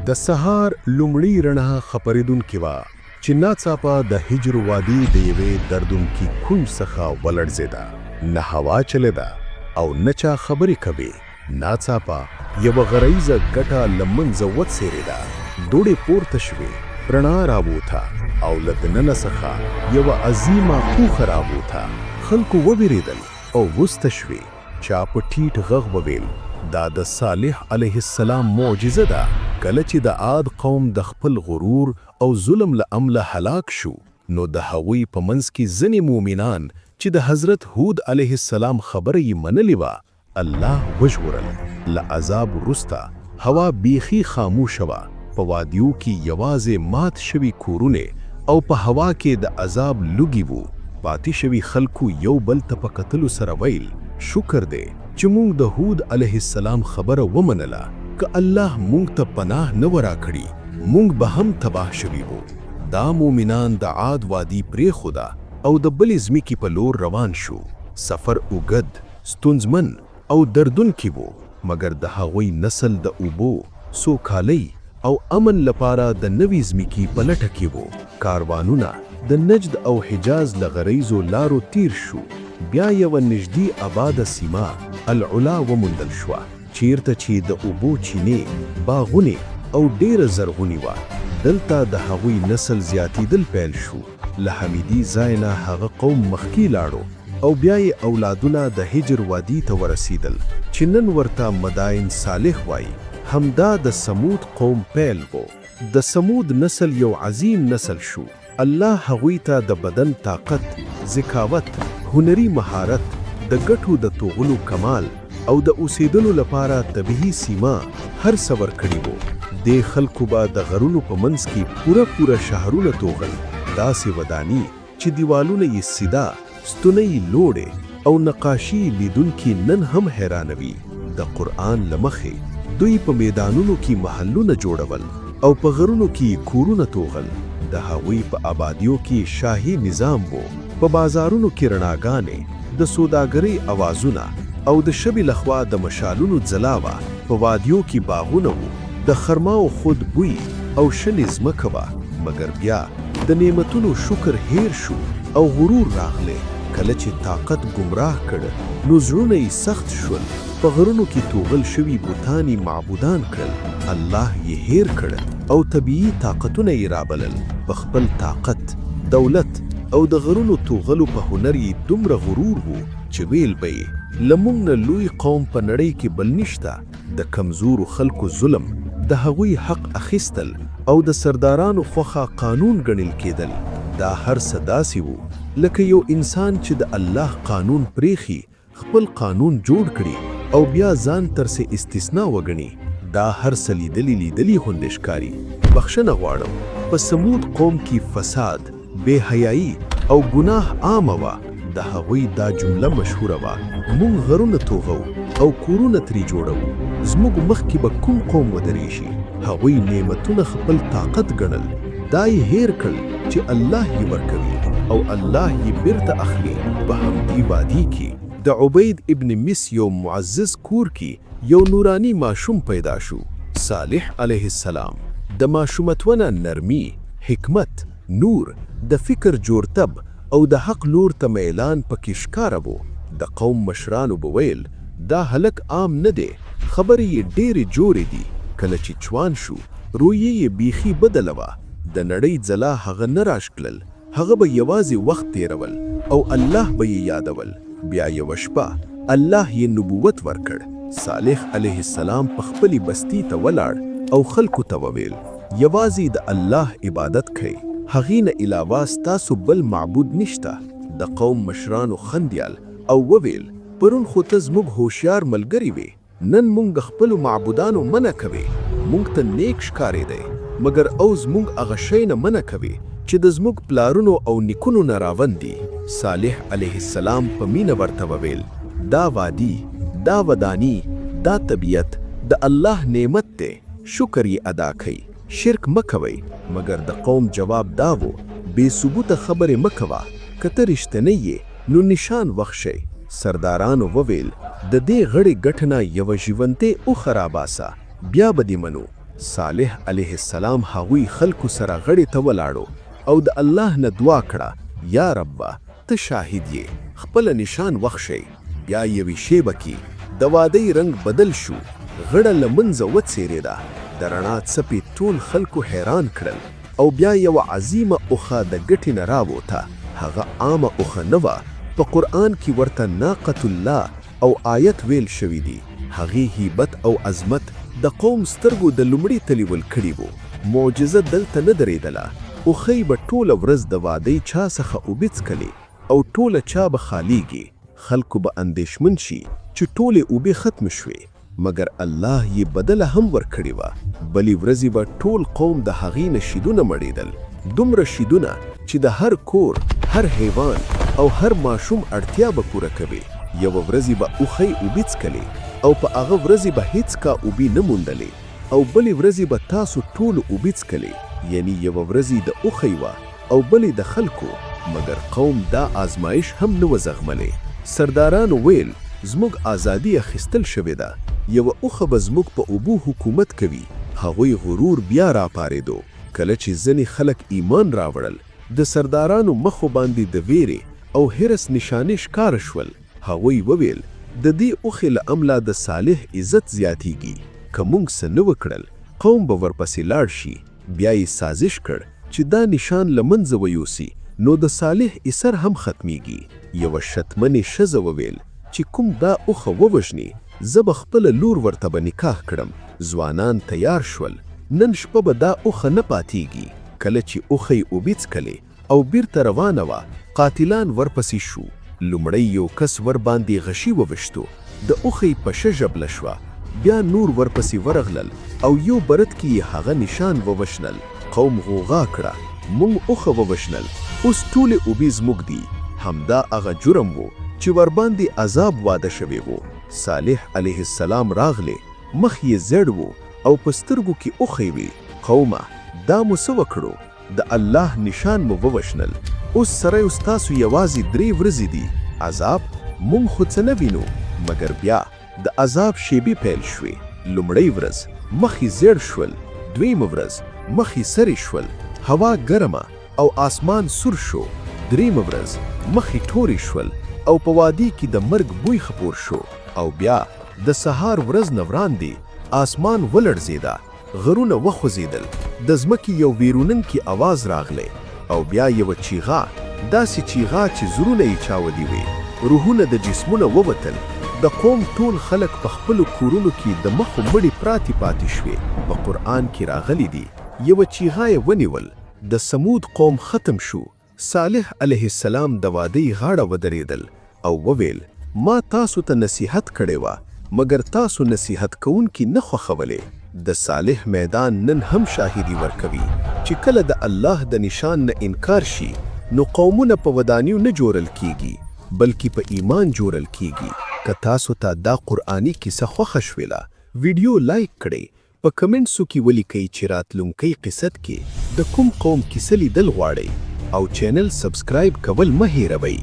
د سهار لومړی رڼا خپرېدونکې وه چې ناڅاپه د هجر وادي د یوې دردونکي کونج څخه ولړزېده. نه هوا چلېده او نه چا خبرې کوي. ناڅاپه یوه غریزه ګټه له منځه وڅېرېده. دوړې پورته شوې، رڼا راووته او له دننه څخه یوه عظیمه کوخه راووته. خلکو ووېرېدل او وسته شوې. چا په ټیټ غږ وویل دا د صالح علیه السلام معجزه ده. کله چې د عاد قوم د خپل غرور او ظلم له امله هلاک شو، نو د هغوی په منځ کې ځینې مؤمنان چې د حضرت هود علیه السلام خبره یې منلې وه، الله وژغورل. له عذاب وروسته هوا بیخي خاموشه وه. په وادیو کې یوازې مات شوي کورونه او په هوا کې د عذاب لوګي وو. پاتې شوي خلکو یو بل ته په کتلو سره ویل شکر دی چې موږ د هود علیه السلام خبره ومنله. که الله موږ ته پناه نه ورا کړي، موږ به هم تباه شوي وو. دا مومنان د عاد وادي پرېښوده او د بلې ځمکې په لور روان شو. سفر اوږد، ستونزمن او دردونکی وو، مګر د هغوی نسل د اوبو، سوکالۍ او امن لپاره د نوې ځمکې په لټه کې وو. کاروانونه د نجد او حجاز له غریزو لارو تیر شو. بیا یوه نږدې آباده سیمه العلا وموندل شوه، چیرته چې د اوبو چینې، باغونه او ډیره زرغونې وه. دلته د هغوی نسل زیاتېدل پیل شو. له حمیدي ځای نه هغه قوم مخکې لاړو او بیا یې اولادونه د هجر وادي ته ورسېدل چې نن ورته مدائن صالح وایي. همدا د سمود قوم پیل و. د سمود نسل یو عظیم نسل شو. الله هغوی ته د بدن طاقت، ذکاوت، هنري مهارت، د ګټو د توغلو کمال او د اوسېدلو لپاره طبیعي سیمه هر څه ورکړي وو. دې خلکو به د غرونو په منځ کې پوره شهرونه توغل، داسې وداني چې دیوالونه یې سیده، ستونه یې لوړې او نقاشي لیدونکي نن هم حیرانوي. د قرآن له مخې دوی په میدانونو کې محلونه جوړول او په غرونو کې کورونه توغل. د هغوی په آبادیو کې شاهي نظام وو. په بازارونو کې رڼاګانې، د سوداګرۍ اوازونه او د شبي لخوا د مشالونو ځلا وه. په وادیو کې باغونه وو، د خرماو خود بوی او شنې ځمکه وه. مګر بیا د نعمتونو شکر هیر شو او غرور راغلی. کله چې طاقت گمراه کړ، نو زړونه یې سخت شول. په غرونو کې توغل شوي بوتان یې معبودان کړل. الله یې هیر کړل او طبیعي طاقتونه یې رابلل. په خپل طاقت، دولت او د غرونو توغلو په هنر یې دومره غرور وو چې ویل به یې له موږ نه لوی قوم په نړۍ کې بل نشته. د کمزورو خلکو ظلم، د هغوی حق اخیستل او د سردارانو خوښه قانون ګڼل کېدل. دا هر څه داسې وو لکه یو انسان چې د الله قانون پریخي، خپل قانون جوړ کړي او بیا ځان ترسه استثنا وګڼي. دا هر څه لیدلی غوندې ښکاري. بخښنه غواړم، په سمود قوم کې فساد، بے حیايي او ګناه عامه وه. د هغوی دا جمله مشهوره وه: موږ غرونه توغو او کورونه ترې جوړو، زموږ مخکې به کوم قوم ودرېږي. هغوی نعمتونه خپل طاقت ګڼل، دا یې هیر کړل چې الله یې ورکوي او الله یې بیرته اخلي. په همدې وادي کې د عبید ابن مس یو معزز کور کې یو نورانی ماشوم پیدا شو، صالح علیه السلام. د ماشومتونه نرمي، حکمت، نور، د فکر جوړتب او د حق لور ته میلان پکې ښکاره وو. د قوم مشرانو به ویل دا هلک عام نه دی، خبرې یې ډېرې جوړې دي. کله چې چوان شو، رویې یې بیخي بدله وه. د نړۍ ځلا هغه نه راښکلل، هغه به یوازې وخت تیرول او الله به یې یادول. بیا یوه شپه الله یې نبوت ورکړ. صالح علیه السلام په خپلې بستي ته ولاړ او خلکو ته وویل یوازې د الله عبادت کوئ، هغې نه علاوه ستاسو بل معبود نشته. د قوم مشرانو خندیال او وویل پرون خو ته زموږ هوښیار ملګری وې، نن موږ خپلو معبودانو منع کوې. موږ ته نیک ښکارېدی، مګر اوس موږ هغه شی نه منع کوې چې د زموږ پلارونو او نیکونو نه راوند دي. صالح علیه السلام په مینه ورته وویل دا وادي، دا ودانی، دا طبیعت د الله نعمت دی، شکر یې ادا کړئ، شرک مه کوئ. مګر د قوم جواب دا و بې ثبوته خبرې مه کوه، که ته رښتینی یې نو نشان وښیئ. سردارانو وویل د دې غړې ګټنه یوه ژوندۍ اوښه راباسه، بیا به دې منو. صالح علیه السلام هغوی خلکو سره غړې ته ولاړو او د الله نه دعا کړه، یا رب ته شاهد یې، خپل نشان وخشي. بیا یوې شیبه کې د وادۍ رنگ بدل شو، غړه له منځه وڅیرېده. د رڼا څپې ټول خلکو حیران کړل او بیا یوه عظیمه اوښه د ګټې نه راووته. هغه عامه اوښه نه وه، په قرآن کې ورته ناقة الله او آیت ویل شوي دي. هغې هیبت او عظمت د قوم سترګو د لومړي تلي ول کړي وو. معجزه دلته نه درېدله. اوښۍ به ټوله ورځ د وادۍ چا څخه اوبه څکلې او ټوله چا به خالیږي. خلکو به اندېښمن شي چې ټولې اوبه ختم شوې، مګر الله یې بدله هم ورکړې وه. بلې ورځې به ټول قوم د هغې نه شیدونه مړېدل، دومره شیدونه چې د هر کور، هر حیوان او هر ماشوم اړتیا به پوره کوي. یوه ورځې به اوښۍ اوبه څکلې او په هغه ورځې به هیڅ کا اوبه نه موندلې، او بلې ورځې به تاسو ټولو اوبه څکلې. یعنی یوه ورځې د اوښۍ وه او بلې د خلکو، مګر قوم دا آزمایش هم نه و زغملی. سردارانو ویل زموږ ازادي اخیستل شوې ده، یوه اوښه به زموږ په اوبو حکومت کوي. هغوی غرور بیا راپارېدو. کله چې ځینې خلک ایمان راوړل، د سردارانو مخو باندې د ویرې او حرس نشانې ښکاره شول. هغوی وویل د دې اوښې له امله د صالح عزت زیاتیږي، که موږ څه نه وکړل قوم به ورپسې لاړ شي. بیا یې سازش کړ چې دا نشان له منځه ویوسي، نو د صالح اثر هم ختمیږي. یوه شتمنې ښځه وویل چې کوم دا اوښه ووژني، زه به خپله لور ورته به نکاح کړم. ځوانان تیار شول، نن شپه به دا اوښه نه پاتېږي. کله چې اوښۍ اوبه څکلې او بیرته روانه وه، قاتلان ورپسې شو. لومړی یو کس ور باندې غشي وویشتو، د اوښۍ پشه ژبله شوه. بیا نور ورپسې ورغلل او یو برت کې یې هغه نشان ووشنل. قوم غوغا کړه، موږ اوښه ووشنل، اوس ټولې اوبې زموږ دي. همدا هغه جرم و چې ورباندې عذاب واده شوی و. صالح علیه السلام راغلی، مخ یې زیړ و او په سترګو کې اوښۍ وې. قومه دا مو څه وکړو؟ د الله نشان مو ووشنل، اوس سره یې ستاسو یوازې 3 ورځې دي. عذاب موږ خو څه نه وینو. مګر بیا د عذاب شیبې پیل شوې. لومړۍ ورځ مخې زیړ شول، دویمه ورځ مخې سرې شول، هوا ګرمه او آسمان سور شو. دریمه ورځ مخې تورې شول او په وادي کې د مرګ بوی خپور شو. او بیا د سهار ورځ نه وړاندې آسمان ولړزېده، غرونه وخوځېدل، د ځمکې یو ویرونونکی आवाज راغلی، او بیا یوه چیغه، داسې چیغه چې زړونه یې چاودي وي. روحونه د جسمونه ووتل. د قوم ټول خلک په خپلو کورونو کې د مخو مړي پراتی پاتې شوې. په قرآن کې راغلی دي یوه چیغه یې ونیول، د سمود قوم ختم شو. صالح علیه السلام د وادۍ غاړه ودرېدل او وویل ما تاسو ته نصیحت کړې وه، مګر تاسو نصیحت کوونکي نه خوښولې. د صالح میدان نن هم شاهدي ورکوي چې کله د الله د نشان نه انکار شي، نو قومونه په ودانیو نه جوړل کیږي، بلکې په ایمان جوړل کیږي. که تاسو ته دا قرآني کیسه خوښه شوله، ویډیو لایک کړئ، په کمنټسو کې ولیکئ چې راتلونکي قصت کې د کوم قوم کیسه لیدل غواړئ، او چینل سبسکرایب کول مه هیروئ.